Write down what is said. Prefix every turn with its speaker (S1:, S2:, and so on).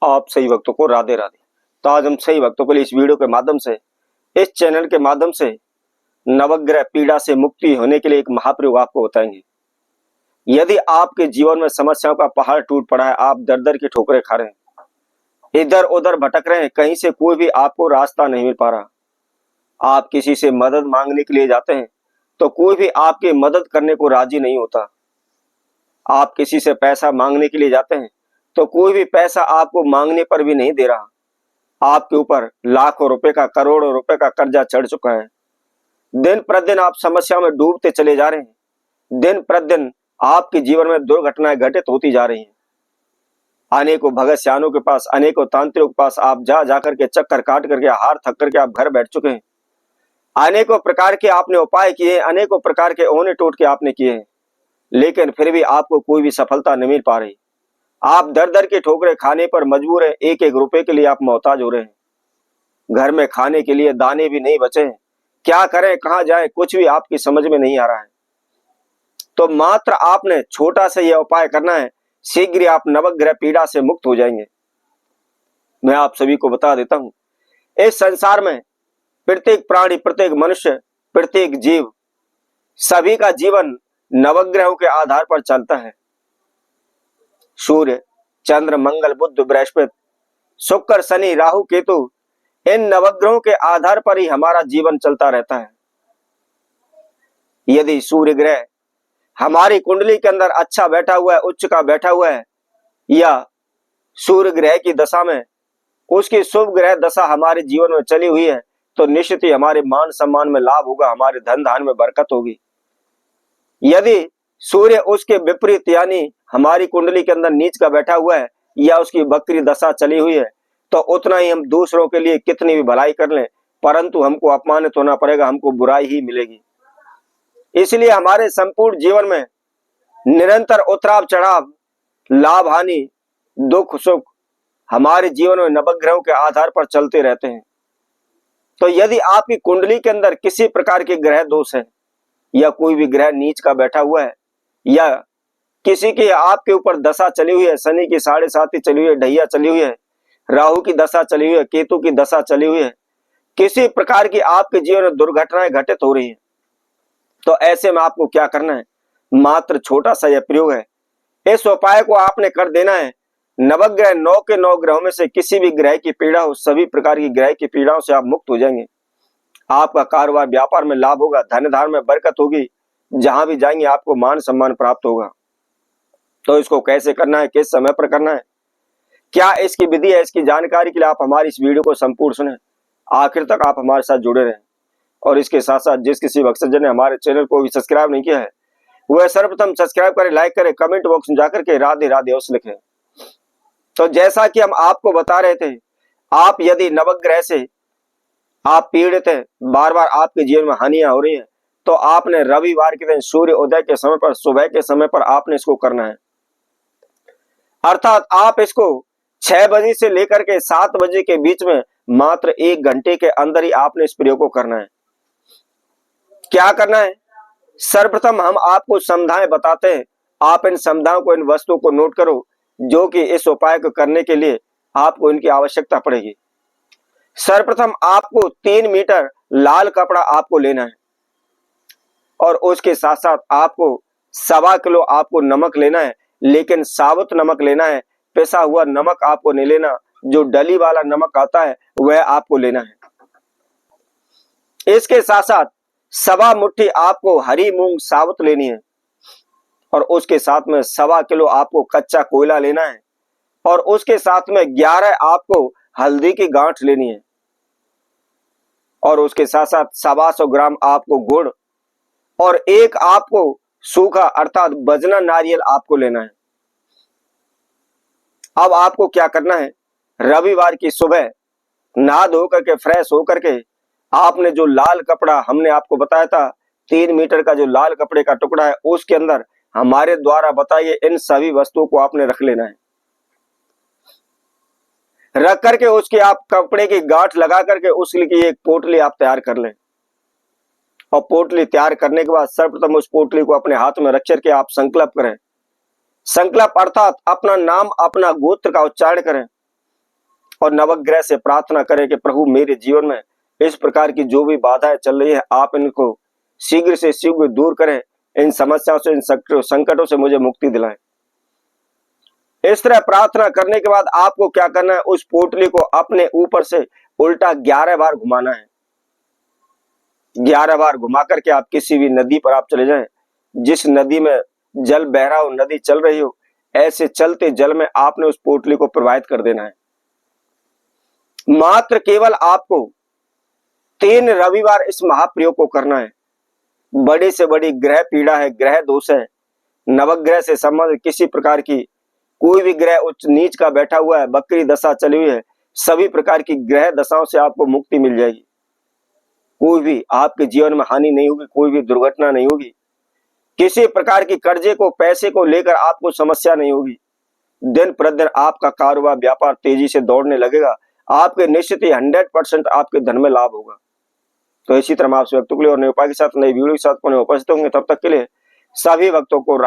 S1: आप सही भक्तों को राधे राधे। तो आज हम सही भक्तों के लिए इस वीडियो के माध्यम से, इस चैनल के माध्यम से नवग्रह पीड़ा से मुक्ति होने के लिए एक महाप्रयोग आपको बताएंगे। यदि आपके जीवन में समस्याओं का पहाड़ टूट पड़ा है, आप दर दर की ठोकरें खा रहे हैं, इधर उधर भटक रहे हैं, कहीं से कोई भी आपको रास्ता नहीं मिल पा रहा, आप किसी से मदद मांगने के लिए जाते हैं तो कोई भी आपकी मदद करने को राजी नहीं होता, आप किसी से पैसा मांगने के लिए जाते हैं तो कोई भी पैसा आपको मांगने पर भी नहीं दे रहा, आपके ऊपर लाखों रुपए का, करोड़ों रुपए का कर्जा चढ़ चुका है। दिन प्रतिदिन आप समस्या में डूबते चले जा रहे हैं, दिन प्रतिदिन आपके जीवन में दुर्घटनाएं घटित होती जा रही हैं। अनेकों भगत सियानों के पास, अनेकों तांत्रिकों के पास आप जा जाकर के चक्कर काट करके, हार थक करके आप घर बैठ चुके हैं। अनेकों प्रकार के आपने उपाय किए, अनेकों प्रकार के ओने टोटके आपने किए हैं, लेकिन फिर भी आपको कोई भी सफलता नहीं मिल पा रही। आप दर दर की ठोकरें खाने पर मजबूर हैं, एक एक रुपए के लिए आप मोहताज हो रहे हैं। घर में खाने के लिए दाने भी नहीं बचे हैं, क्या करें, कहां जाएं, कुछ भी आपकी समझ में नहीं आ रहा है। तो मात्र आपने छोटा सा यह उपाय करना है, शीघ्र ही आप नवग्रह पीड़ा से मुक्त हो जाएंगे। मैं आप सभी को बता देता हूं, इस संसार में प्रत्येक प्राणी, प्रत्येक मनुष्य, प्रत्येक जीव, सभी का जीवन नवग्रहों के आधार पर चलता है। सूर्य, चंद्र, मंगल, बुध, बृहस्पति, शुक्र, शनि, राहु, केतु, इन नवग्रहों के आधार पर ही हमारा जीवन चलता रहता है। यदि सूर्य ग्रह हमारी कुंडली के अंदर अच्छा बैठा हुआ है, उच्च का बैठा हुआ है, या सूर्य ग्रह की दशा में उसकी शुभ ग्रह दशा हमारे जीवन में चली हुई है, तो निश्चित ही हमारे मान सम्मान में लाभ होगा, हमारे धन धान में बरकत होगी। यदि सूर्य उसके विपरीत यानी हमारी कुंडली के अंदर नीच का बैठा हुआ है, या उसकी बकरी दशा चली हुई है, तो उतना ही हम दूसरों के लिए कितनी भी भलाई कर लें, परंतु हमको अपमानित होना पड़ेगा, हमको बुराई ही मिलेगी। इसलिए हमारे संपूर्ण जीवन में निरंतर उतराव चढ़ाव, लाभ हानि, दुख सुख हमारे जीवन में नवग्रहों के आधार पर चलते रहते हैं। तो यदि आपकी कुंडली के अंदर किसी प्रकार के ग्रह दोष है, या कोई भी ग्रह नीच का बैठा हुआ है, या किसी की आपके ऊपर दशा चली हुई है, शनि की 7.5 चली हुई है, ढैया चली हुई है, राहु की दशा चली हुई है, केतु की दशा चली हुई है, किसी प्रकार की आपके जीवन में दुर्घटनाएं घटित हो रही है, तो ऐसे में आपको क्या करना है, मात्र छोटा सा यह प्रयोग है, इस उपाय को आपने कर देना है। नवग्रह 9 के 9 ग्रहों में से किसी भी ग्रह की पीड़ा हो, सभी प्रकार की ग्रह की पीड़ाओं से आप मुक्त हो जाएंगे। आपका कारोबार व्यापार में लाभ होगा, धन धान में बरकत होगी, जहां भी जाएंगे आपको मान सम्मान प्राप्त होगा। तो इसको कैसे करना है, किस समय पर करना है, क्या इसकी विधि है, इसकी जानकारी के लिए आप हमारी इस वीडियो को संपूर्ण सुने, आखिर तक आप हमारे साथ जुड़े रहें। और इसके साथ साथ जिस किसी भक्तजन ने हमारे चैनल को भी सब्सक्राइब नहीं किया है, वह सर्वप्रथम सब्सक्राइब करें, लाइक करें, कमेंट बॉक्स में जाकर के राधे राधे अवश्य लिखें। तो जैसा कि हम आपको बता रहे थे, आप यदि नवग्रह से आप पीड़ित हैं, बार बार आपके जीवन में हानियां हो रही हैं, तो आपने रविवार के दिन सूर्य उदय के समय पर, सुबह के समय पर आपने इसको करना है। अर्थात आप इसको 6 बजे से लेकर के 7 बजे के बीच में मात्र 1 घंटे के अंदर ही आपने इस प्रयोग को करना है। क्या करना है, सर्वप्रथम हम आपको समझाएं बताते हैं, आप इन समझाओं को, इन वस्तुओं को नोट करो, जो कि इस उपाय को करने के लिए आपको इनकी आवश्यकता पड़ेगी। सर्वप्रथम आपको 3 मीटर लाल कपड़ा आपको लेना है, और उसके साथ साथ आपको 1.25 किलो आपको नमक लेना है, लेकिन साबुत नमक लेना है, पिसा हुआ नमक आपको नहीं लेना, जो डली वाला नमक आता है वह आपको लेना है। इसके साथ साथ 1.25 मुट्ठी आपको हरी मूंग साबुत लेनी है, और उसके साथ में 1.25 किलो आपको कच्चा कोयला लेना है, और उसके साथ में 11 आपको हल्दी की गांठ लेनी है, और उसके साथ साथ 125 ग्राम आपको गुड़, और एक आपको सूखा अर्थात बजना नारियल आपको लेना है। अब आपको क्या करना है, रविवार की सुबह नहा धो करके, फ्रेश होकर के, आपने जो लाल कपड़ा हमने आपको बताया था, 3 मीटर का जो लाल कपड़े का टुकड़ा है, उसके अंदर हमारे द्वारा बताइए इन सभी वस्तुओं को आपने रख लेना है। रख करके उसके आप कपड़े की गांठ लगा करके उसकी एक पोटली आप तैयार कर लें, और पोटली तैयार करने के बाद सर्वप्रथम उस पोटली को अपने हाथ में रख करके आप संकल्प करें। संकल्प अर्थात अपना नाम, अपना गोत्र का उच्चारण करें, और नवग्रह से प्रार्थना करें कि प्रभु मेरे जीवन में इस प्रकार की जो भी बाधाएं चल रही है आप इनको शीघ्र से शीघ्र दूर करें, इन समस्याओं से, इन संकटों से मुझे मुक्ति दिलाएं। इस तरह प्रार्थना करने के बाद आपको क्या करना है, उस पोटली को अपने ऊपर से उल्टा 11 बार घुमाना है। 11 बार घुमा करके आप किसी भी नदी पर आप चले जाएं, जिस नदी में जल बह रहा हो, नदी चल रही हो, ऐसे चलते जल में आपने उस पोटली को प्रवाहित कर देना है। मात्र केवल आपको 3 रविवार इस महाप्रयोग को करना है। बड़ी से बड़ी ग्रह पीड़ा है, ग्रह दोष है, नवग्रह से संबंधित किसी प्रकार की कोई भी ग्रह उच्च नीच का बैठा हुआ है, बकरी दशा चली हुई है, सभी प्रकार की ग्रह दशाओं से आपको मुक्ति मिल जाएगी। कोई भी आपके जीवन में हानि नहीं होगी, कोई भी दुर्घटना नहीं होगी, किसी प्रकार की कर्जे को, पैसे को लेकर आपको समस्या नहीं होगी। दिन प्रतिदिन आपका कारोबार, व्यापार तेजी से दौड़ने लगेगा। आपके निश्चित ही 100% आपके धन में लाभ होगा। तो इसी तरह आपसे वक्तों के लिए और नए उपाय के साथ, नई वीडियो के साथ पुनः उपस्थित होंगे। तब तक के लिए सभी भक्तों को